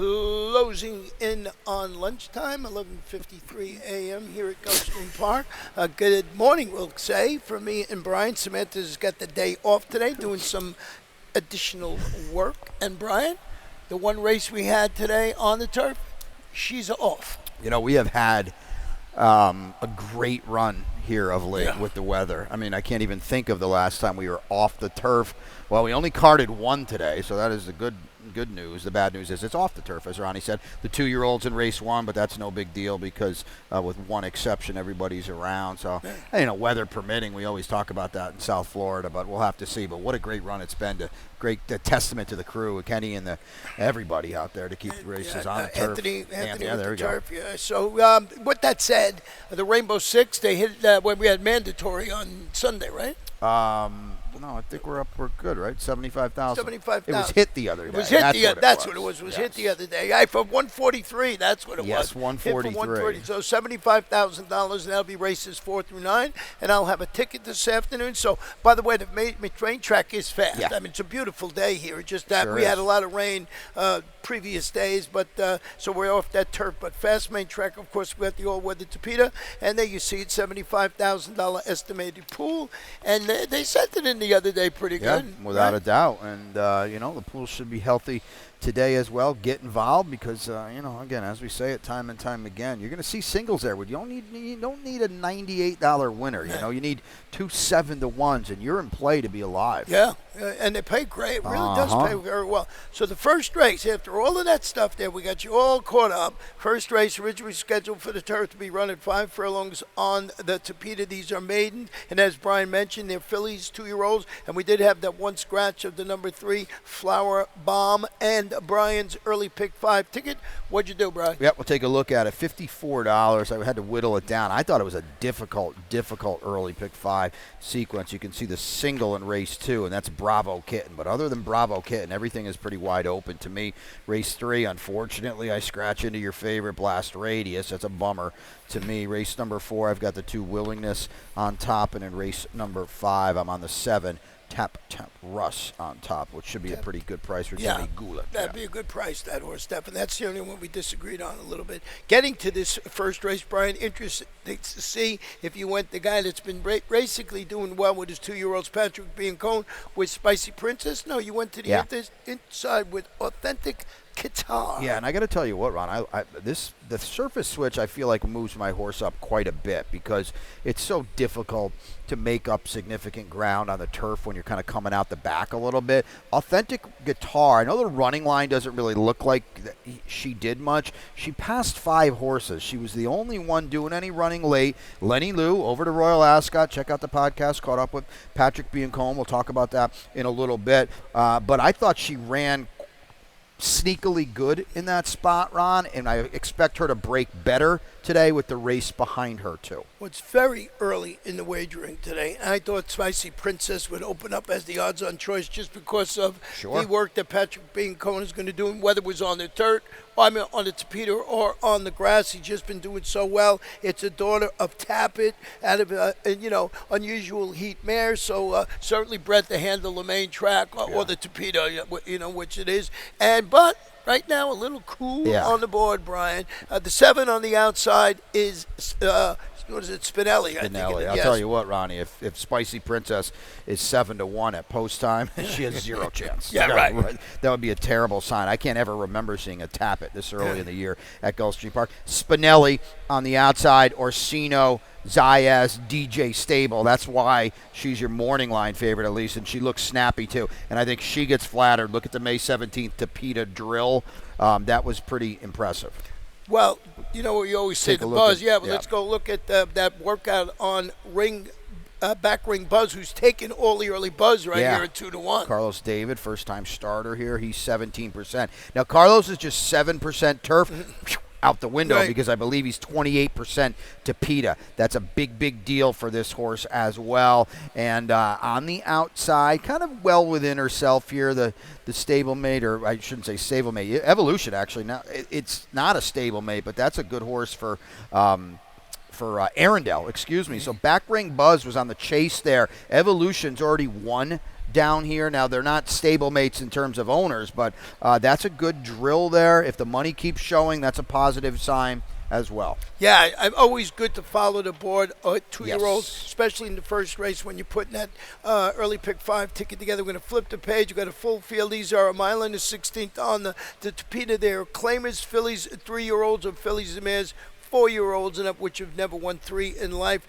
closing in on lunchtime, 11:53 a.m. here at Gulfstream Park. Good morning, we'll say, for me and Brian. Samantha's got the day off today, doing some additional work. And Brian, the one race we had today on the turf, she's off. You know, we have had a great run here of late with the weather. I mean, I can't even think of the last time we were off the turf. Well, we only carded one today, so that is the good news. The bad news is it's off the turf, as Ronnie said. The 2-year-old's in race one, but that's no big deal because with one exception, everybody's around. So, you know, weather permitting, we always talk about that in South Florida, but we'll have to see. But what a great run it's been. Great testament to the crew, Kenny and everybody out there to keep the races on the turf. Anthony yeah, there we go. Turf, yeah. So, with that said, the Rainbow Six, they hit when we had mandatory on Sunday, right? No, I think we're good, right? 75,000. 75,000. It was hit the other day. It was hit that's what it was. It was hit the other day. For 143, that's what it was. Yes, 143. Hit for 140. So $75,000, and that'll be races 4 through 9. And I'll have a ticket this afternoon. So, by the way, the train track is fast. Yeah. I mean, it's a beautiful day here. It's just that sure we is. had a lot of rain previous days, but so we're off that turf. But fast main track, of course, we got the all-weather Tapeta, and there you see it, $75,000 estimated pool. And they sent it in the other day pretty good. Without a doubt. And, you know, the pool should be healthy today as well. Get involved because, you know, again, as we say it time and time again, you're going to see singles there. You don't need a $98 winner. You know, you need 2 7-to-1s, and you're in play to be alive. Yeah, and they pay great. It really does pay very well. So the first race, after all of that stuff there, we got you all caught up. First race originally scheduled for the turf to be run at 5 furlongs on the Tapeta. These are maiden, and as Brian mentioned, they're fillies, 2-year-olds, and we did have that one scratch of the number 3 Flower Bomb and Brian's early pick 5 ticket. What'd you do, Brian? Yep, we'll take a look at it. $54. I had to whittle it down. I thought it was a difficult early pick 5 sequence. You can see the single in race 2, and that's Bravo Kitten. But other than Bravo Kitten, everything is pretty wide open to me. Race 3, unfortunately, I scratch into your favorite Blast Radius. That's a bummer to me. Race number 4, I've got the 2 Willingness on top, and in race number 5, I'm on the 7 Tap Russ on top, which should be a pretty good price for Jimmy Goulet. That'd be a good price, that horse, Steph. That's the only one we disagreed on a little bit. Getting to this first race, Brian, interesting to see if you went the guy that's been basically doing well with his 2-year-olds, Patrick Biancone, with Spicy Princess. No, you went to the inside with Authentic Guitar. Yeah, and I got to tell you what, Ron, the surface switch I feel like moves my horse up quite a bit because it's so difficult to make up significant ground on the turf when you're kind of coming out the back a little bit. Authentic Guitar, I know the running line doesn't really look like she did much. She passed 5 horses. She was the only one doing any running late. Lenny Lou over to Royal Ascot. Check out the podcast, caught up with Patrick Biancone. We'll talk about that in a little bit. But I thought she ran sneakily good in that spot, Ron, and I expect her to break better today with the race behind her, too. Well, it's very early in the wagering today. I thought Spicy Princess would open up as the odds-on choice just because of the work that Patrick Biancone is going to do, whether it was on the dirt, on the Tapeta, or on the grass. He's just been doing so well. It's a daughter of Tappet out of, unusual heat mare, so certainly bred to handle the main track or the Tapeta, which it is. But right now, a little cool on the board, Brian. The 7 on the outside is, what is it, Spinelli? Spinelli. I'll tell you what, Ronnie, if Spicy Princess is 7-1 at post time, she has 0 chance. Right. That would be a terrible sign. I can't ever remember seeing a Tappet this early in the year at Gulfstream Park. Spinelli on the outside, Orsino, Zayas, DJ Stable. That's why she's your morning line favorite, at least, and she looks snappy, too. And I think she gets flattered. Look at the May 17th Tapeta drill. That was pretty impressive. Well, you know what you always say, the buzz. Let's go look at that workout on back ring Buzz, who's taking all the early buzz here at 2-1. Carlos David, first-time starter here. He's 17%. Now, Carlos is just 7% turf. Out the window because I believe he's 28% Tapeta. That's a big deal for this horse as well. And on the outside, kind of well within herself here, the stablemate, or I shouldn't say stablemate, Evolution actually. Now it's not a stablemate, but that's a good horse for Arundel, excuse me. So back ring Buzz was on the chase there. Evolution's already won down here. Now, they're not stablemates in terms of owners, but that's a good drill there. If the money keeps showing, that's a positive sign as well. Yeah, I'm always good to follow the board. 2-year-olds, Yes. especially in the first race when you're putting that early pick 5 ticket together. We're going to flip the page. We've got a full field. These are a mile and the 16th on the Topita. They're claimers, fillies, 3-year-olds, or fillies and mares, 4-year-olds and up, which have never won 3 in life.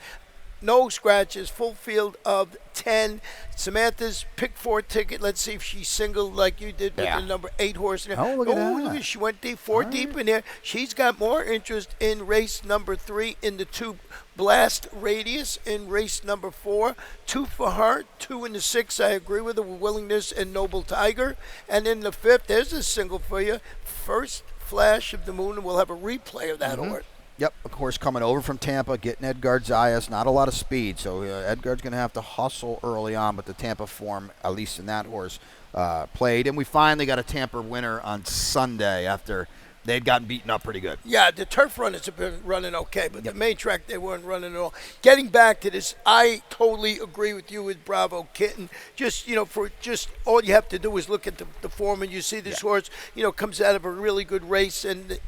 No scratches, full field of 10. Samantha's pick 4 ticket. Let's see if she's single like you did with the number 8 horse. Oh, look at that. She went deep, 4 deep in there. She's got more interest in race number 3 in the 2 blast radius in race number 4. 2 for her, 2 in the 6. I agree with her with Willingness and Noble Tiger. And in the 5th, there's a single for you. First Flash of the Moon, and we'll have a replay of that horse. Yep, of course, coming over from Tampa, getting Edgard Zayas, not a lot of speed, so Edgard's going to have to hustle early on, but the Tampa form, at least in that horse, played. And we finally got a Tampa winner on Sunday after they'd gotten beaten up pretty good. Yeah, the turf runners have been running okay, but the main track they weren't running at all. Getting back to this, I totally agree with you with Bravo Kitten. Just, for just all you have to do is look at the form, and you see this horse, comes out of a really good race, and,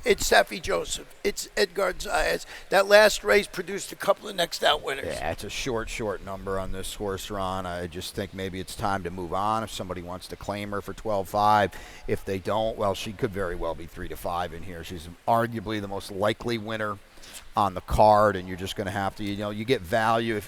it's Safi Joseph. It's Edgard Zayas. That last race produced a couple of next out winners. Yeah, it's a short number on this horse, Ron. I just think maybe it's time to move on if somebody wants to claim her for 12.5. If they don't, well, she could very well be 3-5 in here. She's arguably the most likely winner on the card, and you're just going to have to, you get value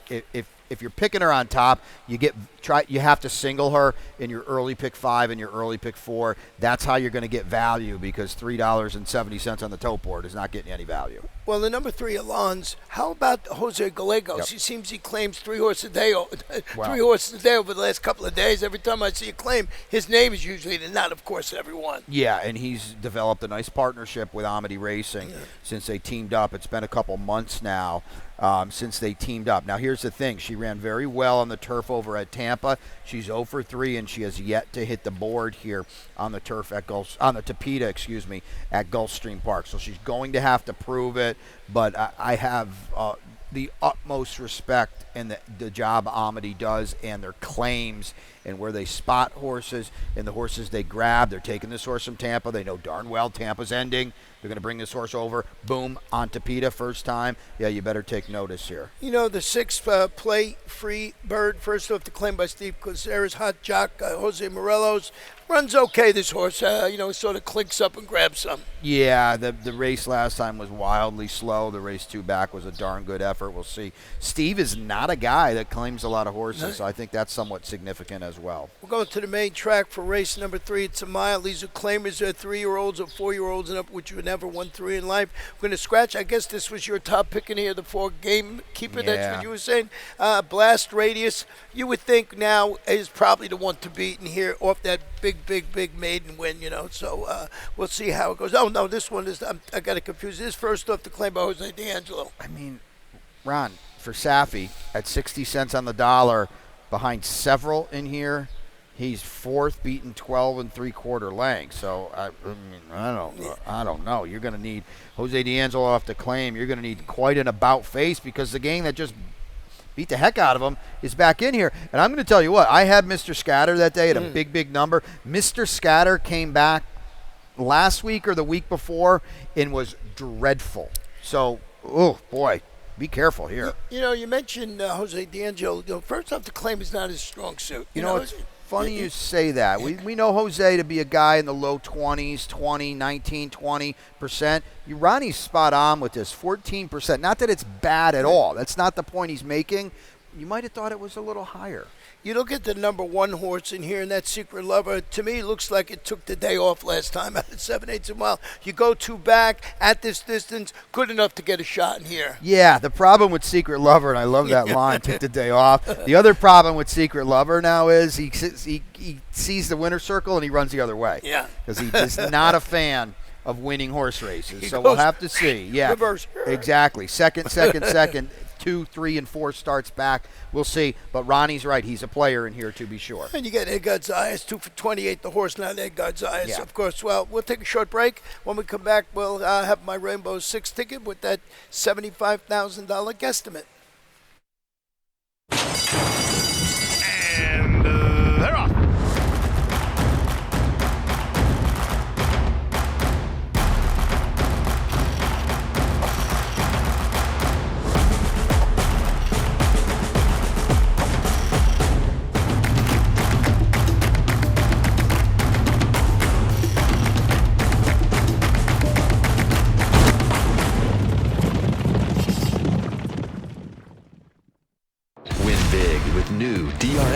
if you're picking her on top, you have to single her in your early pick 5 and your early pick 4. That's how you're going to get value, because $3.70 on the tote board is not getting any value. Well, the number 3, Alon's. How about Jose Gallegos? Yep. He seems he claims 3 horses a day, 3 horses a day over the last couple of days. Every time I see a claim, his name is usually not, of course, everyone. Yeah, and he's developed a nice partnership with Amity Racing since they teamed up. It's been a couple months now since they teamed up. Now, here's the thing. She ran very well on the turf over at Tampa. She's 0 for 3, and she has yet to hit the board here on the turf at Topita, at Gulfstream Park. So she's going to have to prove it, but I have the utmost respect in the job Amity does and their claims and where they spot horses and the horses they grab. They're taking this horse from Tampa. They know darn well Tampa's ending. They're going to bring this horse over. Boom, on Topita, first time. Yeah, you better take notice here. The 6 Play Free Bird, first off the claim by Steve Caceres, Hot Jock, Jose Morelos. Runs okay, this horse. Sort of clinks up and grabs some. Yeah, the race last time was wildly slow. The race 2 back was a darn good effort. We'll see. Steve is not a guy that claims a lot of horses, so I think that's somewhat significant as well. We're going to the main track for race number 3. It's a mile. These are claimers. They're 3-year-olds or 4-year-olds and up, which you never won 3 in life. We're going to scratch. I guess this was your top pick in here, the 4 Gamekeeper. Yeah. That's what you were saying. Blast Radius, you would think now is probably the one to beat in here off that big maiden win, So we'll see how it goes. Oh, no, this one is, I got it confused. This first off the claim by Jose D'Angelo. I mean, Ron, for Safi, at 60 cents on the dollar, behind several in here, he's 4th, beaten 12 3/4 lengths. So I don't know. You're going to need Jose D'Angelo off the claim. You're going to need quite an about face, because the gang that just beat the heck out of him is back in here. And I'm going to tell you what, I had Mr. Scatter that day at a big number. Mr. Scatter came back last week or the week before and was dreadful. So, oh boy, be careful here. You mentioned Jose D'Angelo. First off, the claim is not his strong suit. It's funny you say that. We know Jose to be a guy in the low 20s, 20%. Ronnie's spot on with this, 14%. Not that it's bad at all. That's not the point he's making. You might have thought it was a little higher. You look at the number 1 horse in here, and that Secret Lover, to me, looks like it took the day off last time at 7/8 a mile. You go 2 back at this distance, good enough to get a shot in here. Yeah, the problem with Secret Lover, and I love that line, took the day off. The other problem with Secret Lover now is he sees the winner's circle and he runs the other way. Yeah. Because he is not a fan of winning horse races. So we'll have to see. Yeah, reverse. Exactly. Second. 2, 3, and 4 starts back. We'll see. But Ronnie's right. He's a player in here, to be sure. And you get Edgard Zayas, 2 for 28, the horse, not Edgard Zayas, Yeah. of course. Well, we'll take a short break. When we come back, we'll have my Rainbow 6 ticket with that $75,000 guesstimate.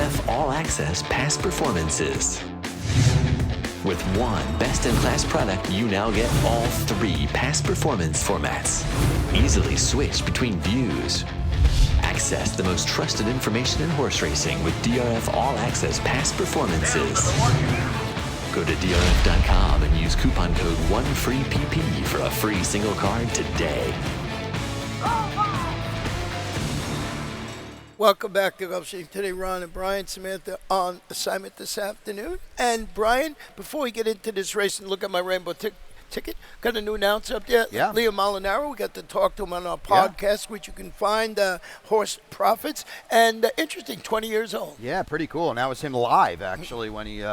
DRF All Access Past Performances. With one best-in-class product, you now get all 3 past performance formats. Easily switch between views. Access the most trusted information in horse racing with DRF All Access Past Performances. Go to DRF.com and use coupon code 1FREEPP for a free single card today. Welcome back to Gulfstream. Today, Ron and Brian, Samantha on assignment this afternoon. And Brian, before we get into this race and look at my rainbow ticket, got a new announcer up there. Yeah. Leo Molinaro. We got to talk to him on our podcast, which you can find, Horse Profits. And interesting, 20 years old. Yeah, pretty cool. And that was him live, actually, when he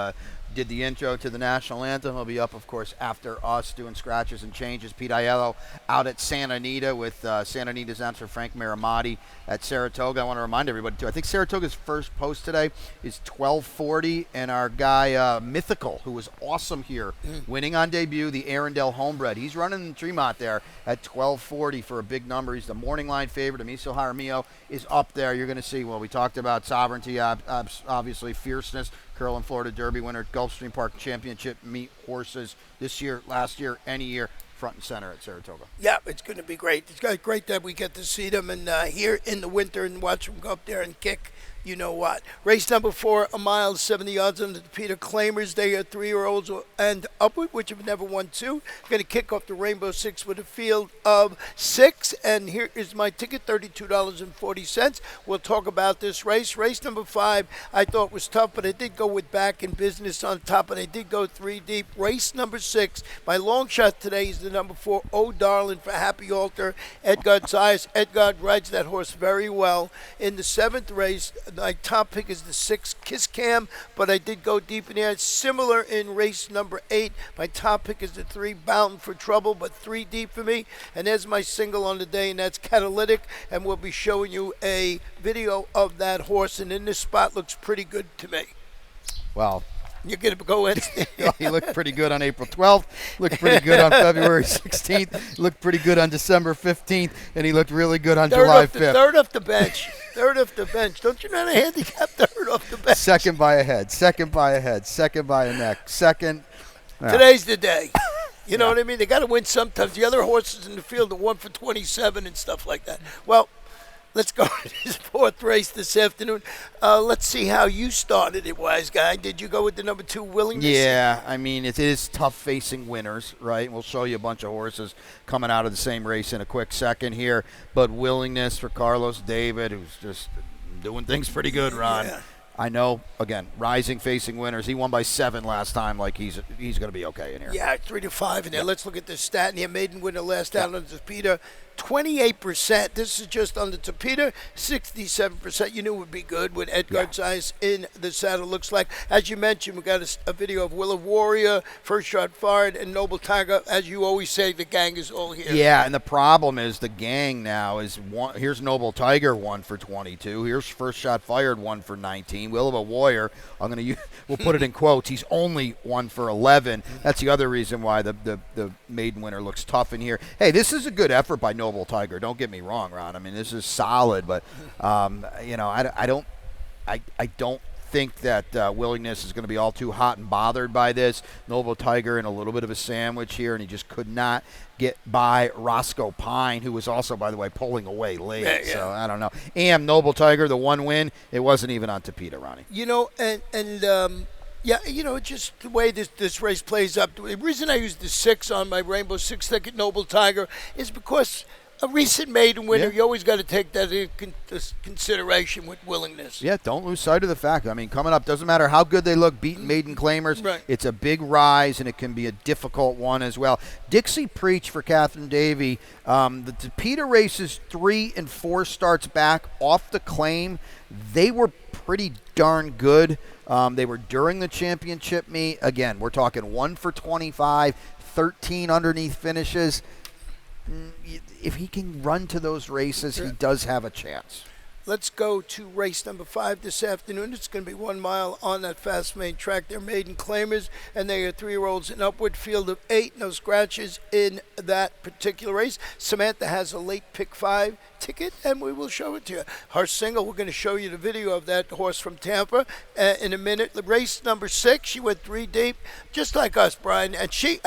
did the intro to the national anthem. He'll be up, of course, after us doing scratches and changes. Pete Aiello out at Santa Anita with Santa Anita's announcer Frank Maramati at Saratoga. I want to remind everybody, too, I think Saratoga's first post today is 12:40, and our guy Mythical, who was awesome here, winning on debut, the Arundel Homebred. He's running in Tremont there at 12:40 for a big number. He's the morning line favorite. Amiso Jaramillo is up there. You're going to see, well, we talked about Sovereignty, obviously, Fierceness, Curl and Florida Derby winner, Gulfstream Park Championship meet horses this year, last year, any year, front and center at Saratoga. Yeah, it's going to be great. It's great that we get to see them and here in the winter and watch them go up there and kick. You know what? Race number 4, a mile, 70 yards under the Peter Claimers. They are 3-year-olds and upward, which have never won 2. Going to kick off the Rainbow 6 with a field of 6. And here is my ticket, $32.40. We'll talk about this race. Race number 5, I thought was tough, but I did go with Back in Business on top, and I did go 3 deep. Race number 6, my long shot today is the number 4, Oh Darling for Happy Altar, Edgar Zayas. Edgar rides that horse very well. In the 7th race, my top pick is the 6, Kiss Cam, but I did go deep in there. Similar in race number 8. My top pick is the 3, Bound for Trouble, but 3 deep for me. And there's my single on the day, and that's Catalytic. And we'll be showing you a video of that horse. And in this spot, looks pretty good to me. Well, you're going to go in. He looked pretty good on April 12th, looked pretty good on February 16th, looked pretty good on December 15th, and he looked really good on July 5th. Third off the bench. Third off the bench. Don't you know how to handicap third off the bench? Second by a head, second by a head, second by a neck, second. Today's the day. You know what I mean? They got to win sometimes. The other horses in the field are 1 for 27 and stuff like that. Well, let's go to this 4th race this afternoon. Let's see how you started it, wise guy. Did you go with the number 2, Willingness? Yeah, I mean, it is tough facing winners, right? We'll show you a bunch of horses coming out of the same race in a quick second here. But Willingness for Carlos David, who's just doing things pretty good, Ron. Yeah. I know, again, rising facing winners. He won by 7 last time. Like, he's going to be okay in here. Yeah, 3-5 in there. Let's look at this stat in here. Maiden winner last out on the Peter. 28%. This is just on the Tapeta. 67%. You knew would be good with Edgar Zayas in the saddle. Looks like, as you mentioned, we got a video of Willow Warrior, First Shot Fired, and Noble Tiger. As you always say, the gang is all here. Yeah, and the problem is the gang now is one. Here's Noble Tiger 1 for 22. Here's First Shot Fired 1 for 19. Willow Warrior, we'll put it in quotes. He's only 1 for 11. That's the other reason why the maiden winner looks tough in here. Hey, this is a good effort by Noble Tiger. Don't get me wrong, Ron. I mean, this is solid, but I don't think that Willingness is going to be all too hot and bothered by this. Noble Tiger in a little bit of a sandwich here, and he just could not get by Roscoe Pine, who was also, by the way, pulling away late. Yeah. So I don't know. And Noble Tiger, the 1 win, it wasn't even on Tapeta, Ronnie. Yeah, just the way this race plays up. The reason I used the 6 on my Rainbow 6 ticket, Noble Tiger, is because a recent maiden winner, you always got to take that into consideration with Willingness. Yeah, don't lose sight of the fact. I mean, coming up, doesn't matter how good they look, beating maiden claimers. Right. It's a big rise, and it can be a difficult one as well. Dixie Preach for Catherine Davey. The Peter races 3 and 4 starts back off the claim. They were pretty darn good. They were during the championship meet. Again, we're talking 1 for 25, 13 underneath finishes. If he can run to those races, he does have a chance. Let's go to race number 5 this afternoon. It's going to be 1 mile on that fast main track. They're maiden claimers, and they are 3-year-olds. An upward field of 8. No scratches in that particular race. Samantha has a late pick 5. ticket, and we will show it to you. Her single, we're going to show you the video of that horse from Tampa in a minute. The race number 6, she went 3 deep, just like us, Brian, and she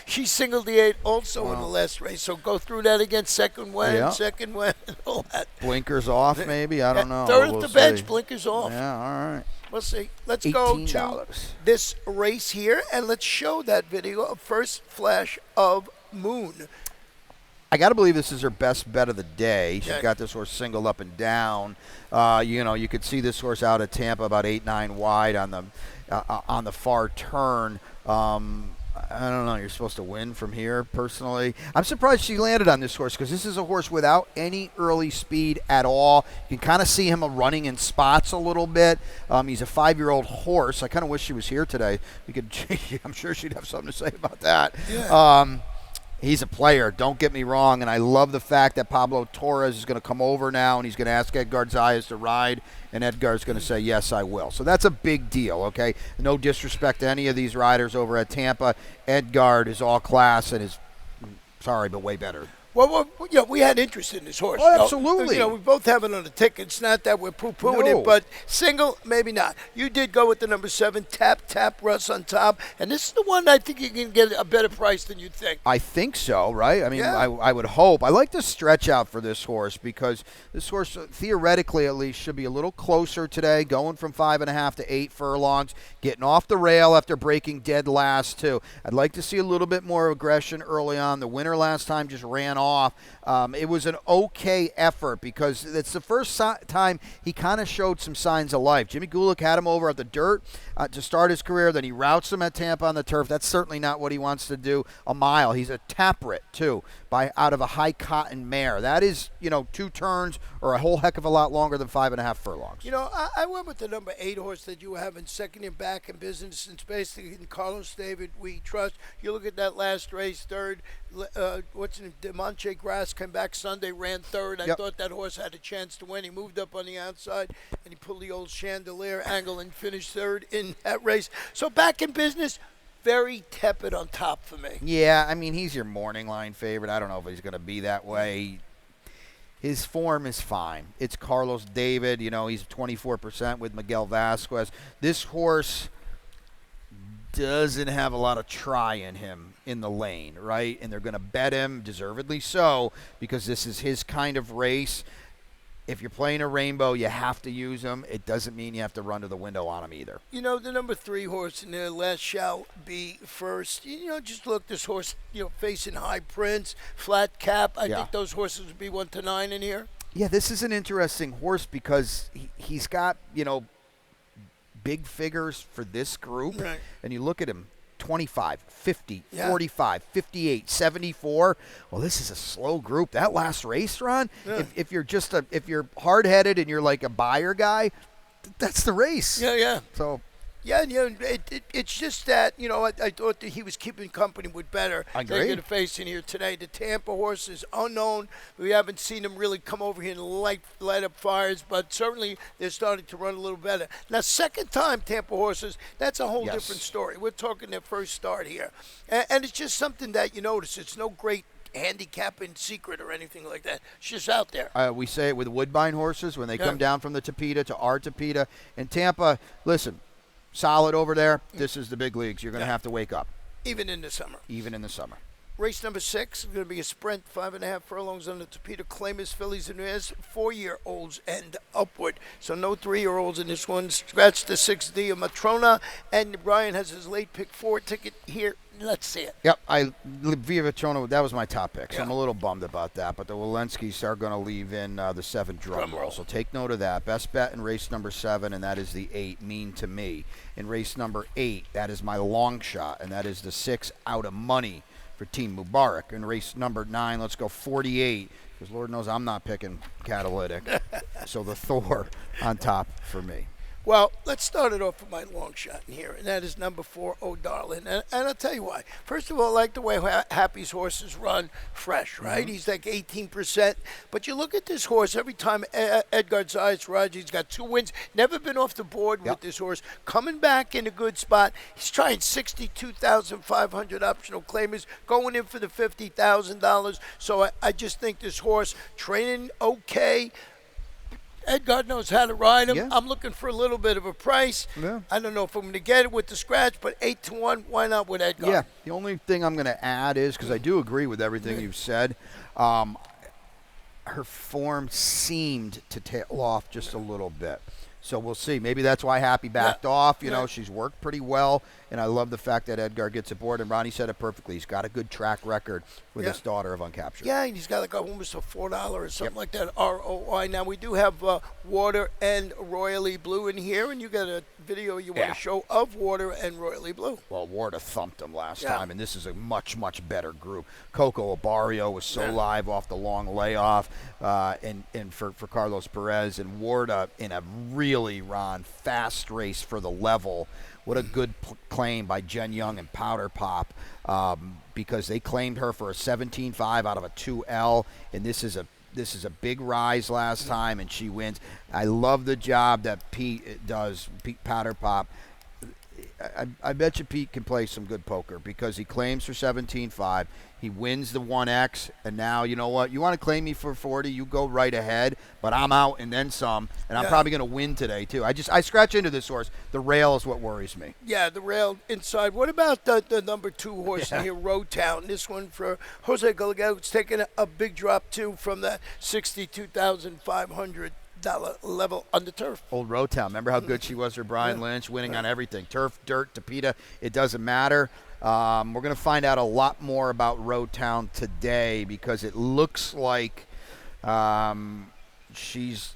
singled the 8 also in the last race. So go through that again. Second win, second win, and all that. Blinkers off, maybe? I don't know. Third at the bench, blinkers off. Yeah, all right. We'll see. Let's $18. go to this race here, and let's show that video of first flash of Moon. I got to believe this is her best bet of the day. She's got this horse singled up and down. You could see this horse out at Tampa about 8-9 wide on the far turn. I don't know. You're supposed to win from here, personally. I'm surprised she landed on this horse because this is a horse without any early speed at all. You can kind of see him running in spots a little bit. He's a 5-year-old horse. I kind of wish she was here today. I'm sure she'd have something to say about that. Yeah. He's a player, don't get me wrong, and I love the fact that Pablo Torres is going to come over now and he's going to ask Edgar Zayas to ride, and Edgar's going to say, yes, I will. So that's a big deal, okay? No disrespect to any of these riders over at Tampa. Edgar is all class and is, sorry, but way better. Well, we had interest in this horse. Oh, absolutely. We both have it on the ticket. It's not that we're poo-pooing it, but single, maybe not. You did go with the number 7, Tap, Russ on top, and this is the one I think you can get a better price than you think. I think so, right? I mean, I would hope. I like the stretch out for this horse because this horse, theoretically at least, should be a little closer today, going from 5.5 to 8 furlongs, getting off the rail after breaking dead last, too. I'd like to see a little bit more aggression early on. The winner last time just ran off. It was an okay effort because it's the first time he kind of showed some signs of life. Jimmy Gulick had him over at the dirt to start his career. Then he routes him at Tampa on the turf. That's certainly not what he wants to do a mile. He's a taprit, too, out of a high cotton mare. That is, 2 turns or a whole heck of a lot longer than 5.5 furlongs. I went with the number 8 horse that you have in second and back in business since basically in Carlos David we trust. You look at that last race, third. Demontre Grass came back Sunday, ran third. I thought that horse had a chance to win. He moved up on the outside, and he pulled the old chandelier angle and finished third in that race. So back in business, very tepid on top for me. Yeah, I mean, he's your morning line favorite. I don't know if he's going to be that way. His form is fine. It's Carlos David. He's 24% with Miguel Vasquez. This horse doesn't have a lot of try in him in the lane, right? And they're going to bet him, deservedly so, because this is his kind of race. If you're playing a rainbow, you have to use him. It doesn't mean you have to run to the window on him either. The number 3 horse in there, Last Shall Be First. Just look, this horse, facing High Prince, flat cap. I think those horses would be 1 to 9 in here. Yeah, this is an interesting horse because he's got, big figures for this group. Right. And you look at him, 25, 50, 45, 58, 74. Well, this is a slow group. That last race run, if you're hard-headed and you're like a buyer guy, that's the race. Yeah. So Yeah, it's just that, I thought that he was keeping company with better. I agree. They're going to face in here today. The Tampa horse is unknown. We haven't seen them really come over here and light up fires, but certainly they're starting to run a little better. Now, second time Tampa horses, that's a whole different story. We're talking their first start here. And it's just something that you notice. It's no great handicapping secret or anything like that. It's just out there. We say it with Woodbine horses when they come down from the Tapeta to our Tapeta. In Tampa, listen, solid over there. This is the big leagues. You're going to have to wake up. Even in the summer. Race number 6 is going to be a sprint, 5.5 furlongs on the Tapeta. Claimers, fillies, and mares, 4-year-olds and upward. So no 3-year-olds in this one. Scratch the 6D of Matrona. And Brian has his late pick 4 ticket here. Let's see it. Yep, Via Matrona, that was my top pick. So I'm a little bummed about that. But the Walenskys are going to leave in the 7 drum roll. So take note of that. Best bet in race number 7, and that is the 8, Mean to Me. In race number 8, that is my long shot, and that is the 6, Out of Money for Team Mubarak. In race number 9, let's go 48, because Lord knows I'm not picking Catalytic. So the Thor on top for me. Well, let's start it off with my long shot in here, and that is number 4, Oh Darling. And I'll tell you why. First of all, I like the way Happy's horses run fresh, right? He's like 18%. But you look at this horse, every time Edgar Zayas rides, he's got 2 wins, never been off the board with this horse, coming back in a good spot. He's trying 62,500 optional claimers, going in for the $50,000. So I just think this horse, training okay. Edgar knows how to ride him. Yeah. I'm looking for a little bit of a price. Yeah. I don't know if I'm going to get it with the scratch, but 8-1, why not with Edgar? Yeah. The only thing I'm going to add is, because I do agree with everything you've said, her form seemed to tail off just a little bit. So we'll see. Maybe that's why Happy backed off. You know, she's worked pretty well, and I love the fact that Edgar gets aboard. And Ronnie said it perfectly. He's got a good track record with his daughter of Uncaptured. Yeah, and he's got like almost a $4 or something like that ROI. Now, we do have Water and Royally Blue in here, and you got a video you want to show of Water and Royally Blue. Well, Warda thumped him last time, and this is a much, much better group. Coco Barrio was so live off the long layoff, and for Carlos Perez, and Warda in a really, Ron, fast race for the level. What a good claim by Jen Young and Powder Pop, because they claimed her for a 17.5 out of a 2L, and this is a big rise last time, and she wins. I love the job that Pete does, Pete Powder Pop. I bet you Pete can play some good poker, because he claims for 17.5. He wins the 1X, and now, you know what? You want to claim me for 40, you go right ahead, but I'm out and then some, and I'm probably going to win today, too. I scratch into this horse. The rail is what worries me. Yeah, the rail inside. What about the number 2 horse in here, Road Town? This one for Jose Gallego. It's taking a big drop, too, from that $62,500 level on the turf. Old Road Town. Remember how good she was for Brian Lynch, winning on everything. Turf, dirt, Tapeta, it doesn't matter. We're going to find out a lot more about Road Town today, because it looks like she's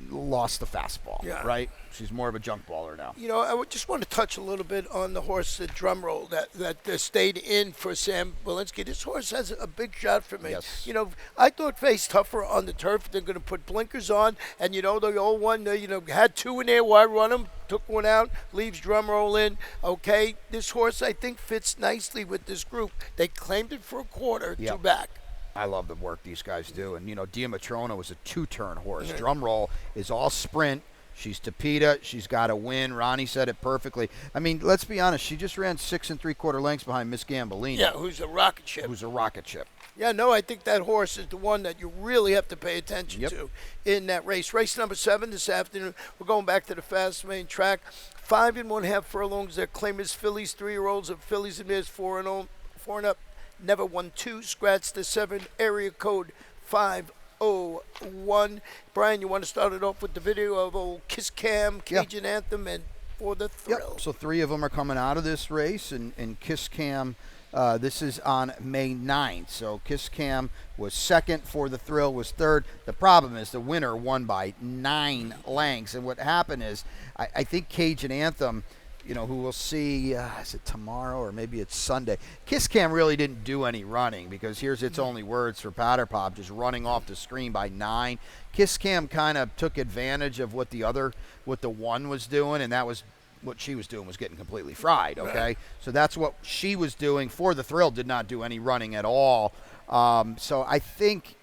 lost the fastball, right? She's more of a junk baller now. You know, I would just want to touch a little bit on the horse, the drum roll that stayed in for Sam Walensky. This horse has a big shot for me. Yes. You know, I thought faced tougher on the turf. They're going to put blinkers on, and you know, the old one, had 2 in there. Why run them? Took one out, leaves drum roll in. Okay, this horse I think fits nicely with this group. They claimed it for a quarter, 2 back. I love the work these guys do. And, Diamatrona was a 2-turn horse. Drum roll is all sprint. She's Tapeta. She's got to win. Ronnie said it perfectly. I mean, let's be honest. She just ran 6 3/4 lengths behind Miss Gambolini. Yeah, who's a rocket ship. Yeah, no, I think that horse is the one that you really have to pay attention to in that race. Race number 7 this afternoon. We're going back to the fast main track. 5 1/2 furlongs. Their claimers fillies, 3-year-olds of fillies and mares 4 and up. Never won 2. Scratch the 7 area code 501. Brian, you want to start it off with the video of old Kiss Cam, Cajun Anthem, and For the Thrill. So 3 of them are coming out of this race, and Kiss Cam, this is on May 9th. So Kiss Cam was 2nd, For the Thrill was 3rd. The problem is the winner won by 9 lengths. And what happened is, I think Cajun Anthem, who we'll see, is it tomorrow or maybe it's Sunday? Kiss Cam really didn't do any running, because here's its only words for Powder Pop, just running off the screen by 9. Kiss Cam kind of took advantage of what the one was doing, and that was what she was doing, was getting completely fried, okay? Right. So that's what she was doing. For the Thrill did not do any running at all. So I think,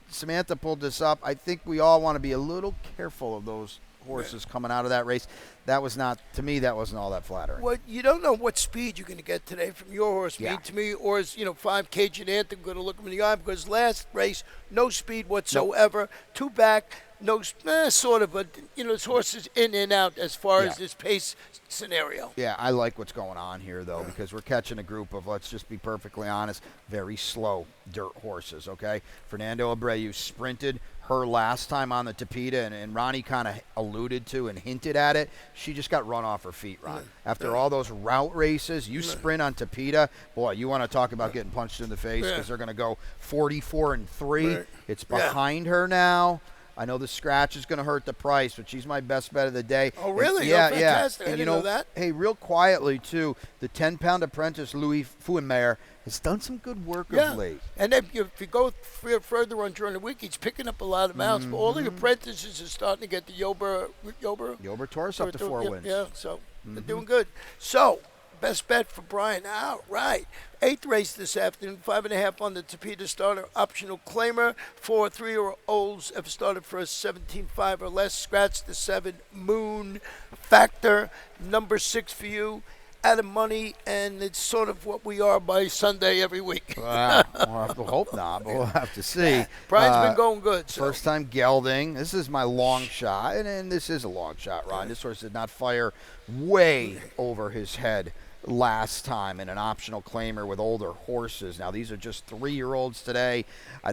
Samantha pulled this up, I think we all want to be a little careful of those horses coming out of that race. That was not, to me, that wasn't all that flattering. Well, you don't know what speed you're going to get today from your horse, to me, or is 5 Cajun Anthem going to look him in the eye? Because last race, no speed whatsoever, nope. 2 back, no, sort of, but this horse is in and out as far as this pace scenario. Yeah, I like what's going on here, though, because we're catching a group of, let's just be perfectly honest, very slow dirt horses, okay? Fernando Abreu sprinted her last time on the Tapeta, and Ronnie kind of alluded to and hinted at it. She just got run off her feet, Ron. After all those route races, you sprint on Tapeta, boy, you want to talk about getting punched in the face, because they're going to go 44-3. It's behind her now. I know the scratch is going to hurt the price, but she's my best bet of the day. Oh, really? Yeah, oh, fantastic. And I didn't know that. Hey, real quietly, too, the 10-pound apprentice, Louis Fuenmayer, has done some good work of late. And if you go further on during the week, he's picking up a lot of mounts. But all the apprentices are starting to get the Yober Taurus up to 4 wins. Yeah, so they're doing good. So, best bet for Brian. All right. 8th race this afternoon, 5.5 on the Tapeta starter, optional claimer. 4 3-year-olds have started for a 17.5 or less. Scratch the 7 Moon Factor. Number 6 for you. Out of money, and it's sort of what we are by Sunday every week. We'll have to hope not, but we'll have to see. Brian's been going good. So. First time gelding. This is my long shot, and this is a long shot, Ron. This horse did not fire way over his head last time in an optional claimer with older horses. Now, these are just 3-year-olds today.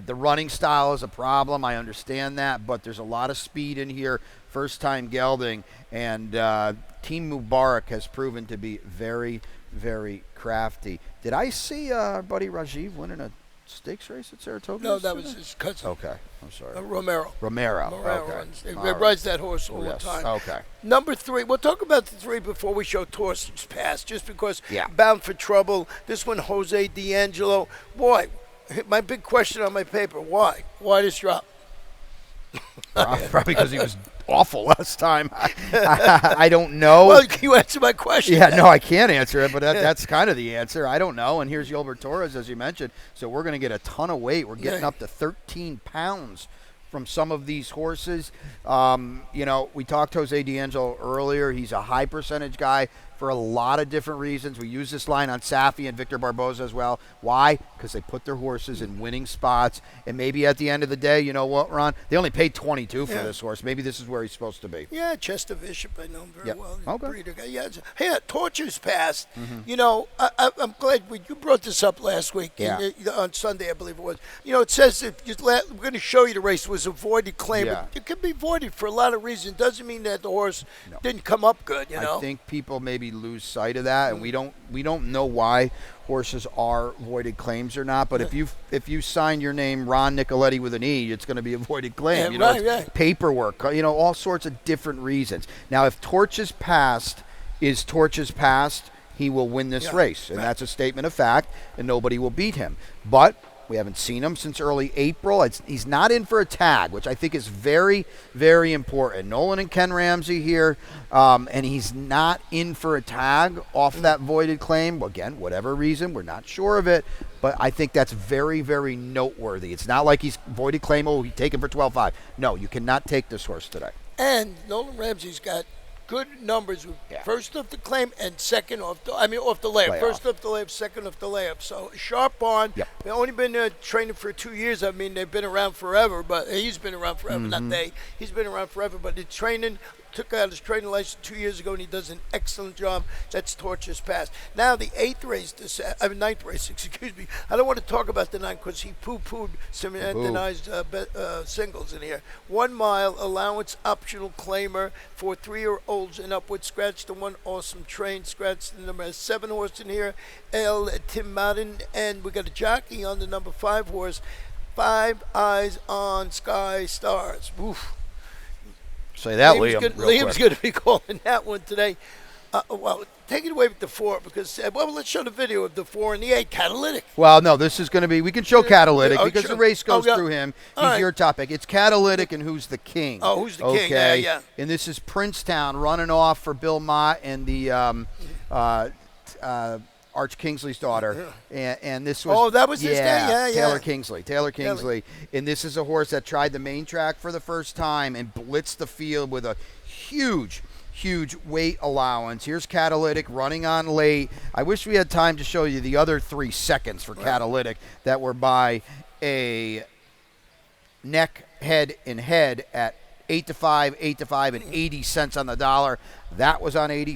The running style is a problem. I understand that, but there's a lot of speed in here. First time gelding, and Team Mubarak has proven to be very, very crafty. Did I see our buddy Rajiv winning a stakes race at Saratoga? No, that was his cousin. Okay, I'm sorry. Romero. Okay. He rides that horse all the time. Okay. Number 3, we'll talk about the 3 before we show Torsten's Pass, just because Bound for Trouble. This one, Jose D'Angelo. Boy, my big question on my paper, why? Why this drop? Probably because he was awful last time. I don't know. Well, can you answer my question? Yeah, no, I can't answer it, but that's kind of the answer. I don't know. And here's Gilbert Torres, as you mentioned. So we're going to get a ton of weight. We're getting up to 13 pounds from some of these horses. We talked Jose D'Angelo earlier. He's a high percentage guy for a lot of different reasons. We use this line on Safi and Victor Barboza as well. Why? Because they put their horses in winning spots. And maybe at the end of the day, you know what, Ron? They only paid 22 for this horse. Maybe this is where he's supposed to be. Yeah, Chester Bishop, I know him very well. Okay. Breeder guy. Yeah, Torture's Pass. I'm glad you brought this up last week on Sunday, I believe it was. It says that we're going to show you the race was a voided claim. Yeah. It could be voided for a lot of reasons. Doesn't mean that the horse didn't come up good. I think people maybe lose sight of that, and we don't know why horses are voided claims or not. But if you sign your name Ron Nicoletti with an E, it's going to be a voided claim. Paperwork, all sorts of different reasons. Now, if Torches Past is Torches Past, he will win this race, and that's a statement of fact, and nobody will beat him. But we haven't seen him since early April. He's not in for a tag, which I think is very, very important. Nolan and Ken Ramsey here, and he's not in for a tag off that voided claim. Again, whatever reason, we're not sure of it, but I think that's very, very noteworthy. It's not like he's voided claim, he's taken for 12.5. No, you cannot take this horse today. And Nolan Ramsey's got good numbers with first off the claim and second off the layup. First off the layup, second off the layup. So sharp on. Yep. They've only been training for 2 years. I mean, they've been around forever, but he's been around forever. Not they. He's been around forever, but the training. Took out his training license 2 years ago, and he does an excellent job. That's Torches Pass. Now the 9th race, ninth race, excuse me. I don't want to talk about the 9th because he poo-pooed some antonized singles in here. 1 mile allowance optional claimer for 3-year-olds and upward. Scratch the 1 awesome train. Scratch the number 7 horse in here, El Tim Madden, and we got a jockey on the number 5 horse. 5 Eyes on Sky Stars. Oof. Say that, Liam's going to be calling that one today. Take it away with the 4 because, let's show the video of the 4 and the 8 catalytic. Well, no, this is going to be, we can show catalytic because the race goes through him. He's your topic. It's catalytic and who's the king. Oh, who's the king? Yeah. And this is Princetown running off for Bill Mott and the Arch Kingsley's daughter, and this was... Oh, that was his day? Taylor Kingsley. And this is a horse that tried the main track for the first time and blitzed the field with a huge weight allowance. Here's Catalytic running on late. I wish we had time to show you the other 3 seconds for Catalytic that were by a neck, head, and head at 8-5, and 80 cents on the dollar. That was on 80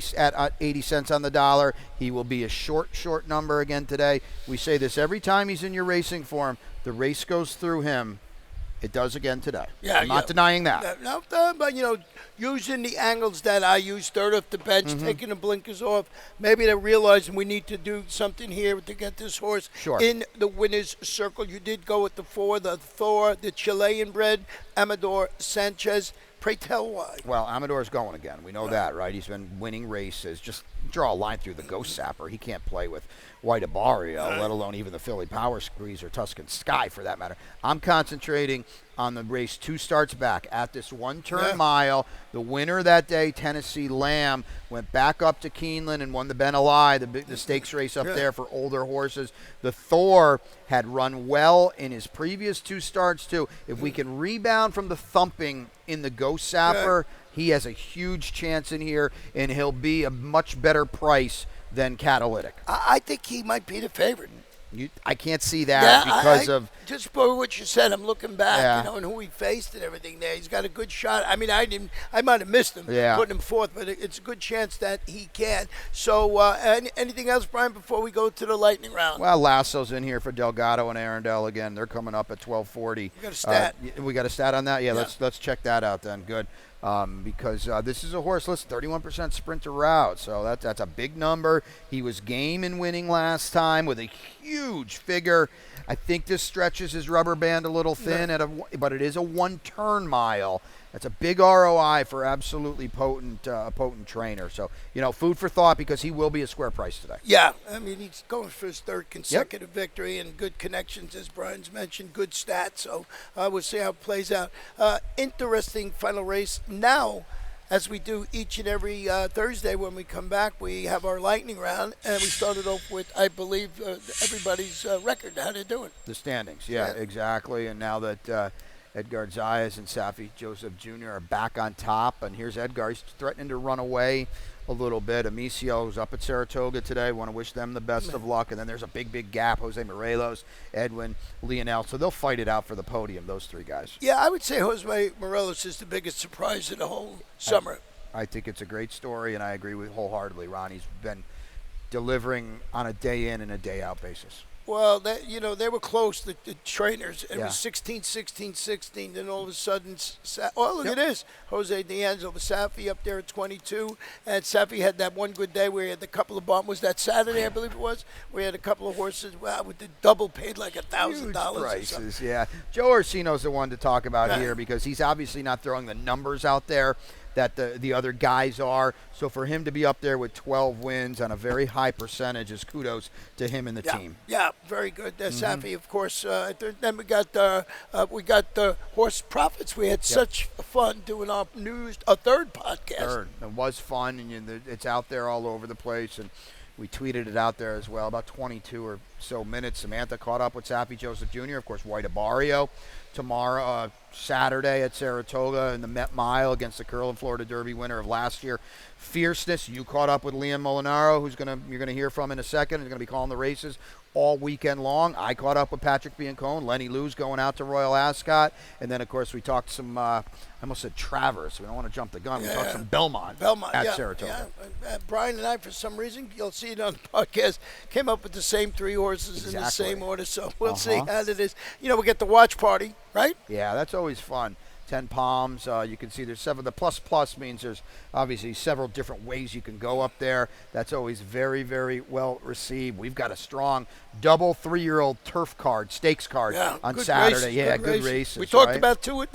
cents on the dollar. He will be a short number again today. We say this every time he's in your racing form. The race goes through him, It does again today. Yeah, I'm not denying that. No, but, using the angles that I use, third off the bench, taking the blinkers off, maybe they're realizing we need to do something here to get this horse in the winner's circle. You did go with the 4, the Thor, the Chilean bred, Amador Sanchez. Pray tell why. Well, Amador's going again. We know that, right? He's been winning races. Just draw a line through the Ghost Sapper. He can't play with White Barrio, let alone even the Philly Power Squeeze or Tuscan Sky, for that matter. I'm concentrating on the race 2 starts back at this one-turn mile. The winner that day, Tennessee Lamb, went back up to Keeneland and won the Ben Ali, the stakes race up there for older horses. The Thor had run well in his previous 2 starts, too. If we can rebound from the thumping in the Ghost Sapper, he has a huge chance in here, and he'll be a much better price than Catalytic. I think he might be the favorite. I can't see that because of... Just for what you said, I'm looking back, and who he faced and everything there. He's got a good shot. I mean, I might have missed him putting him fourth, but it's a good chance that he can. So anything else, Brian, before we go to the lightning round? Well, Lasso's in here for Delgado and Arundel again. They're coming up at 12:40. We got a stat. We got a stat on that? Yeah. Let's check that out then. Good. Because this is a horse, listen, 31% sprinter route, so that's a big number. He was game in winning last time with a huge figure. I think this stretches his rubber band a little thin, but it is a one-turn mile. That's a big ROI for absolutely potent trainer. So, food for thought, because he will be a square price today. Yeah, I mean, he's going for his 3rd consecutive victory and good connections, as Brian's mentioned, good stats. So we'll see how it plays out. Interesting final race. Now, as we do each and every Thursday when we come back, we have our lightning round, and we started off with, I believe, everybody's record. How they're doing. The standings, exactly. And now that Edgar Zayas and Safi Joseph Jr. are back on top, and here's Edgar. He's threatening to run away a little bit. Amisio's up at Saratoga today. Want to wish them the best of luck. And then there's a big gap. Jose Morelos, Edwin, Lionel. So they'll fight it out for the podium, those 3 guys. Yeah, I would say Jose Morelos is the biggest surprise of the whole summer. I think it's a great story, and I agree with wholeheartedly. Ronnie's been delivering on a day in and a day out basis. Well, they were close, the trainers. It was 16, 16, 16. Then all of a sudden, look at this. Jose D'Angelo, Safi up there at 22. And Safi had that one good day where he had a couple of bombs. Was that Saturday, I believe it was? Where he had a couple of horses with the double paid like $1,000. Prices, Joe Orsino's the one to talk about here, because he's obviously not throwing the numbers out there that the other guys are. So for him to be up there with 12 wins on a very high percentage is kudos to him and the team. Yeah, very good. Safi, of course. Then we got the horse profits. We had such fun doing our news, a 3rd podcast. It was fun, and it's out there all over the place, and we tweeted it out there as well. About 22 or so minutes. Samantha caught up with Safi Joseph Jr., of course, White Barrio tomorrow, Saturday at Saratoga in the Met Mile against the Curlin Florida Derby winner of last year. Fierceness, you caught up with Liam Molinaro, you're gonna hear from in a second. He's gonna be calling the races all weekend long. I caught up with Patrick Biancone. Lenny Lou's going out to Royal Ascot, and then of course we talked some. I almost said Travers. We don't want to jump the gun. We talked some Belmont at Saratoga. Yeah. Brian and I, for some reason, you'll see it on the podcast, came up with the same 3 horses in the same order. So we'll see how it is. We get the watch party, right? Yeah, that's always fun. 10 palms. You can see there's 7. The plus means there's obviously several different ways you can go up there. That's always very, very well received. We've got a strong double 3-year-old turf card, stakes card on Saturday. Good races. We talked about two on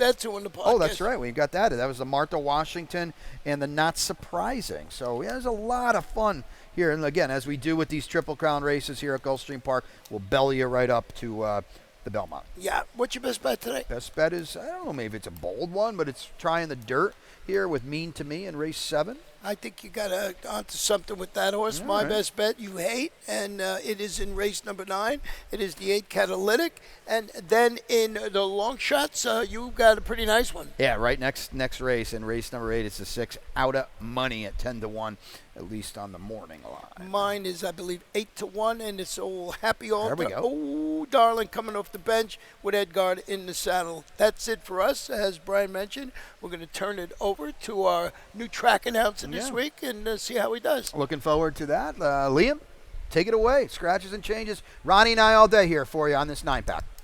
the podcast. Oh, that's right. We got that. That was the Martha Washington and the Not Surprising. So there's a lot of fun here. And again, as we do with these Triple Crown races here at Gulfstream Park, we'll belly you right up to the Belmont. Yeah. What's your best bet today? Best bet is, I don't know, maybe it's a bold one, but it's trying the dirt here with Mean to Me in race 7. I think you got onto something with that horse. My best bet you hate, and it is in race number 9. It is the 8 Catalytic. And then in the long shots, you got a pretty nice one. Yeah, right next race. In race number 8, it's the 6 Out of Money at 10-1, at least on the morning line. Mine is, I believe, 8-1, and it's all happy all. There we go. Oh, darling, coming off the bench with Edgar in the saddle. That's it for us. As Brian mentioned, we're going to turn it over to our new track announcer this week and see how he does. Looking forward to that. Liam, take it away. Scratches and changes. Ronnie and I all day here for you on this 9-pack.